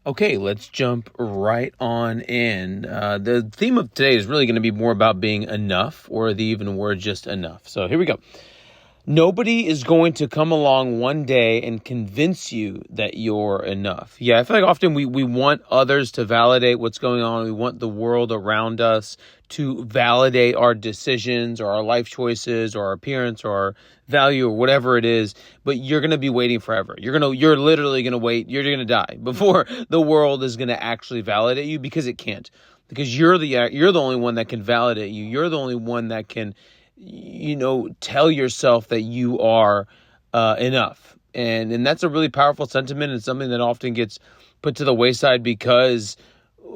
Okay, let's jump right on in. The theme of today is really going to be more about being enough, or the even word just enough. So here we go. Nobody is going to come along one day and convince you that you're enough. Yeah, I feel like often we want others to validate what's going on. We want the world around us to validate our decisions or our life choices or our appearance or our value or whatever it is. But you're going to be waiting forever. You're literally going to wait. You're going to die before the world is going to actually validate you, because it can't. Because you're the only one that can validate you. You're the only one that can tell yourself that you are enough. And that's a really powerful sentiment, and something that often gets put to the wayside because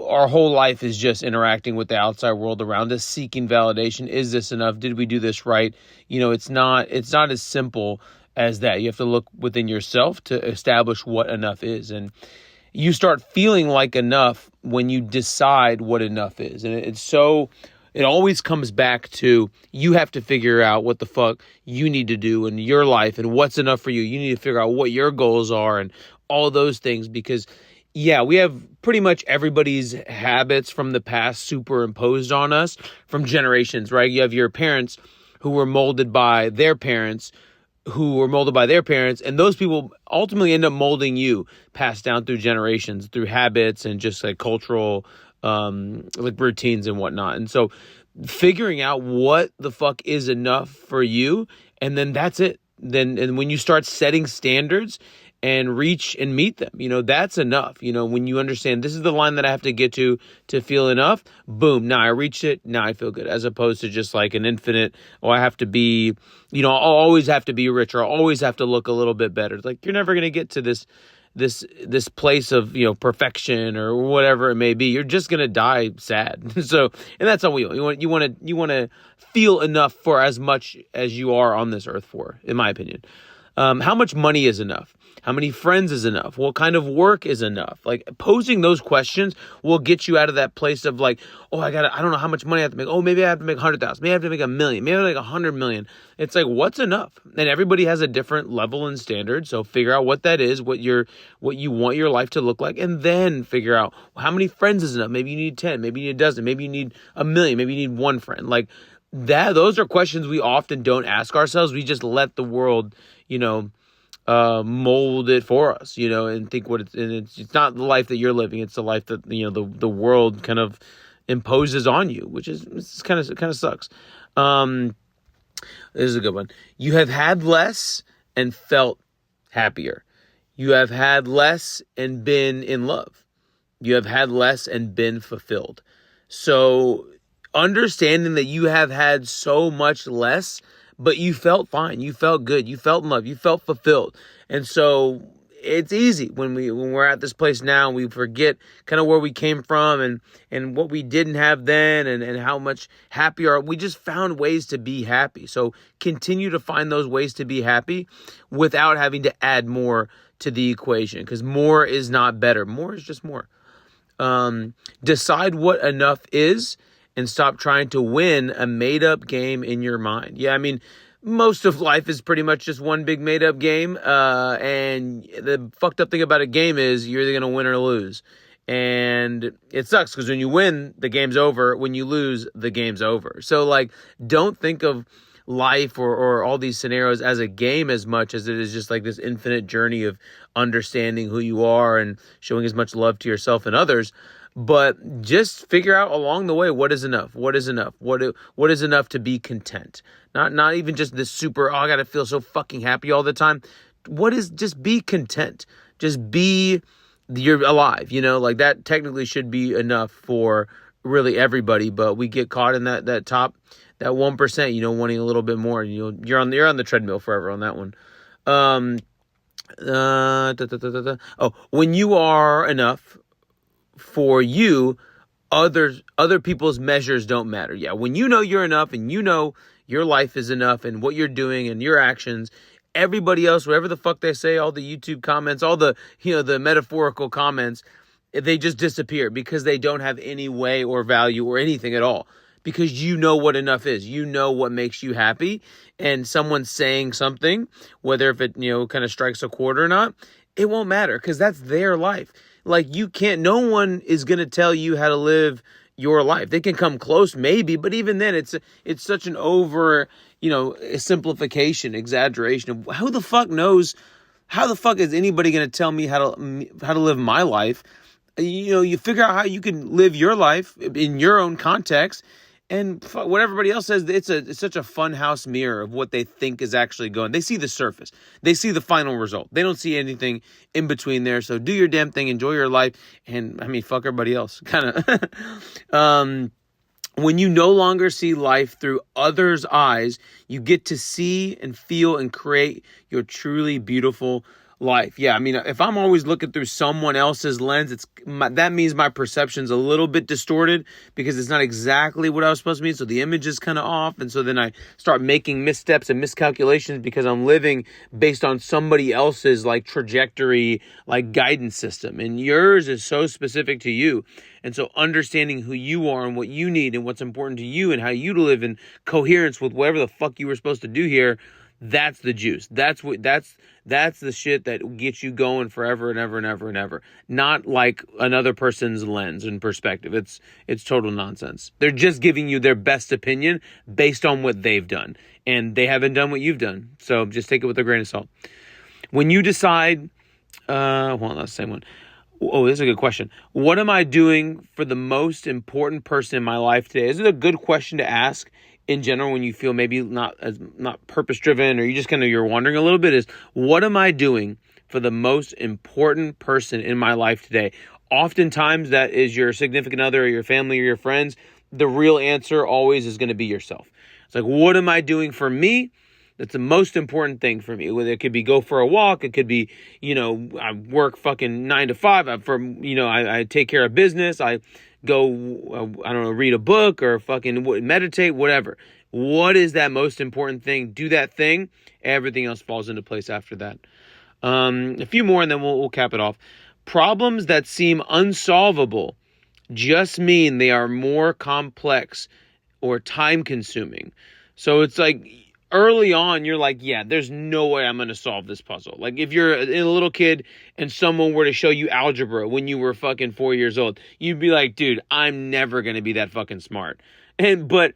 our whole life is just interacting with the outside world around us, seeking validation. Is this enough? Did we do this right? It's not as simple as that. You have to look within yourself to establish what enough is. And you start feeling like enough when you decide what enough is. And it always comes back to, you have to figure out what the fuck you need to do in your life and what's enough for you. You need to figure out what your goals are and all those things, because we have pretty much everybody's habits from the past superimposed on us from generations, right? You have your parents who were molded by their parents, and those people ultimately end up molding you, passed down through generations, through habits and just like cultural routines and whatnot. And so figuring out what the fuck is enough for you, and then that's it. And when you start setting standards and reach and meet them, that's enough. When you understand this is the line that I have to get to feel enough, boom, now I reached it, now I feel good, as opposed to just like an infinite, I have to be, I'll always have to be rich, or I'll always have to look a little bit better. It's like, you're never going to get to this place of, perfection or whatever it may be. You're just going to die sad. So, and that's how you want to feel enough for as much as you are on this earth for, in my opinion. How much money is enough? How many friends is enough? What kind of work is enough? Like, posing those questions will get you out of that place of like, I don't know how much money I have to make. Maybe I have to make 100,000. Maybe I have to make 1 million. Maybe I have to make 100 million. It's like, what's enough? And everybody has a different level and standard. So figure out what that is, what you want your life to look like, and then figure out how many friends is enough. Maybe you need 10. Maybe you need a dozen. Maybe you need 1 million. Maybe you need one friend. Like that. Those are questions we often don't ask ourselves. We just let the world, mold it for us, and think it's not the life that you're living. It's the life that, the world kind of imposes on you, which is kind of sucks. This is a good one. You have had less and felt happier. You have had less and been in love. You have had less and been fulfilled. So understanding that you have had so much less, but you felt fine, you felt good, you felt in love, you felt fulfilled. And so it's easy when we're at this place now, and we forget kind of where we came from and what we didn't have then, and how much happier we just found ways to be happy. So continue to find those ways to be happy without having to add more to the equation, because more is not better. More is just more. Decide what enough is, and stop trying to win a made-up game in your mind. Yeah, I mean, most of life is pretty much just one big made-up game, and the fucked up thing about a game is you're either going to win or lose. And it sucks, because when you win, the game's over. When you lose, the game's over. So, like, don't think of life or all these scenarios as a game as much as it is just like this infinite journey of understanding who you are and showing as much love to yourself and others. But just figure out along the way, what is enough? What is enough? What is enough to be content? Not even just this super, I got to feel so fucking happy all the time. Just be content. Just be, you're alive, like that technically should be enough for really everybody. But we get caught in that top, that 1%, wanting a little bit more. You're on the treadmill forever on that one. When you are enough for you, other people's measures don't matter. Yeah, when you know you're enough and your life is enough and what you're doing and your actions, everybody else, whatever the fuck they say, all the YouTube comments, all the, the metaphorical comments, they just disappear because they don't have any way or value or anything at all. Because you know what enough is. You know what makes you happy. And someone saying something, whether if it, kind of strikes a chord or not, it won't matter because that's their life. Like, no one is going to tell you how to live your life. They can come close maybe, but even then it's such an over, simplification, exaggeration of who the fuck knows. How the fuck is anybody going to tell me how to live my life? You figure out how you can live your life in your own context, and what everybody else says, it's such a fun house mirror of what they think is actually going. They see the surface. They see the final result. They don't see anything in between there. So do your damn thing, enjoy your life, and fuck everybody else. Kind of. When you no longer see life through others' eyes, you get to see and feel and create your truly beautiful life. Yeah, if I'm always looking through someone else's lens, that means my perception's a little bit distorted because it's not exactly what I was supposed to be. So the image is kind of off. And so then I start making missteps and miscalculations because I'm living based on somebody else's trajectory, guidance system. And yours is so specific to you. And so understanding who you are and what you need and what's important to you and how you to live in coherence with whatever the fuck you were supposed to do here, that's the juice. That's the shit that gets you going forever and ever and ever and ever. Not like another person's lens and perspective. It's total nonsense. They're just giving you their best opinion based on what they've done. And they haven't done what you've done. So just take it with a grain of salt. When you decide, hold on, that's the same one. Oh, this is a good question. What am I doing for the most important person in my life today? Is it a good question to ask in general when you feel maybe not purpose driven, or you just you're wondering a little bit? Is what am I doing for the most important person in my life today? Oftentimes that is your significant other or your family or your friends. The real answer always is going to be yourself. It's like, what am I doing for me? That's the most important thing for me. It could be go for a walk. It could be, I work fucking 9 to 5. I take care of business. I go, read a book or fucking meditate, whatever. What is that most important thing? Do that thing. Everything else falls into place after that. A few more and then we'll cap it off. Problems that seem unsolvable just mean they are more complex or time consuming. So it's like, early on, you're like, yeah, there's no way I'm going to solve this puzzle. Like if you're a little kid and someone were to show you algebra when you were fucking 4 years old, you'd be like, dude, I'm never going to be that fucking smart. But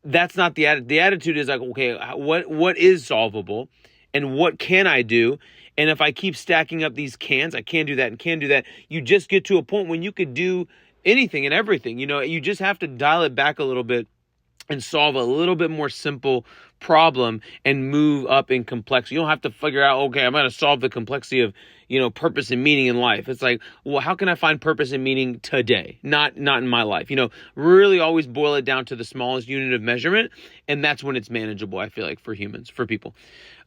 that's not the attitude. The attitude is like, okay, what is solvable and what can I do? And if I keep stacking up these cans, I can't do that and can't do that. You just get to a point when you could do anything and everything. You just have to dial it back a little bit and solve a little bit more simple problem and move up in complexity. You don't have to figure out, okay, I'm going to solve the complexity of, purpose and meaning in life. It's like, well, how can I find purpose and meaning today? Not in my life. Really always boil it down to the smallest unit of measurement. And that's when it's manageable, I feel like, for humans, for people.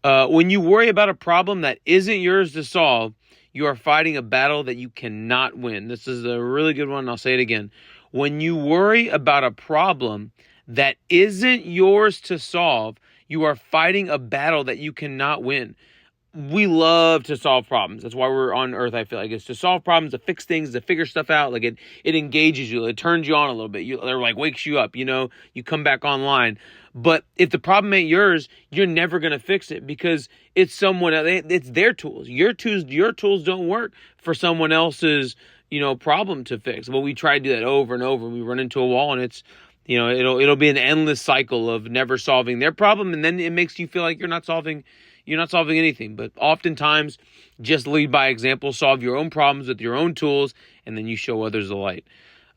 When you worry about a problem that isn't yours to solve, you are fighting a battle that you cannot win. This is a really good one. I'll say it again. When you worry about a problem that isn't yours to solve, you are fighting a battle that you cannot win. We love to solve problems. That's why we're on earth, I feel like. It's to solve problems, to fix things, to figure stuff out. Like it engages you. It turns you on a little bit. It wakes you up, you come back online. But if the problem ain't yours, you're never going to fix it because it's someone else. It's their tools. Your tools don't work for someone else's, problem to fix. But we try to do that over and over. We run into a wall and it's, it'll be an endless cycle of never solving their problem, and then it makes you feel like you're not solving anything. But oftentimes, just lead by example, solve your own problems with your own tools, and then you show others the light.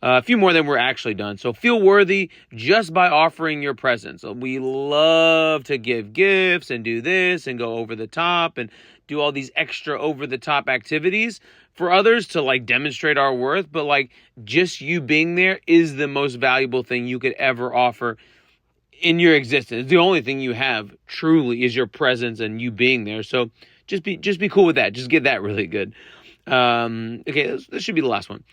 A few more, then we're actually done. So feel worthy just by offering your presence. We love to give gifts and do this and go over the top and do all these extra over the top activities for others to demonstrate our worth. But just you being there is the most valuable thing you could ever offer in your existence. The only thing you have truly is your presence and you being there. So just be cool with that. Just get that really good. Okay, this should be the last one.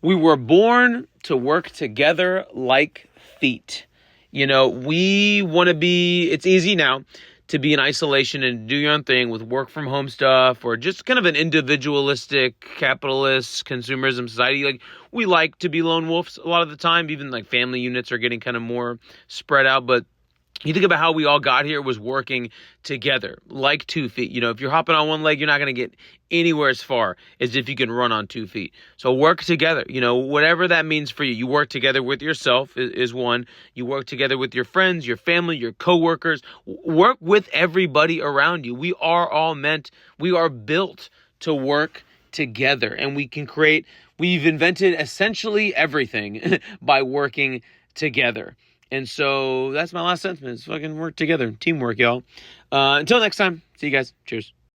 We were born to work together like feet. We want to be, it's easy now to be in isolation and do your own thing with work from home stuff or just kind of an individualistic, capitalist, consumerism society. We like to be lone wolves a lot of the time. Even family units are getting kind of more spread out. But You think about how we all got here was working together, like 2 feet. If you're hopping on one leg, you're not going to get anywhere as far as if you can run on 2 feet. So work together, whatever that means for you. You work together with yourself is one. You work together with your friends, your family, your coworkers. Work with everybody around you. We are built to work together, and we've invented essentially everything by working together. And so that's my last sentiment. It's fucking work together. Teamwork, y'all. Until next time. See you guys. Cheers.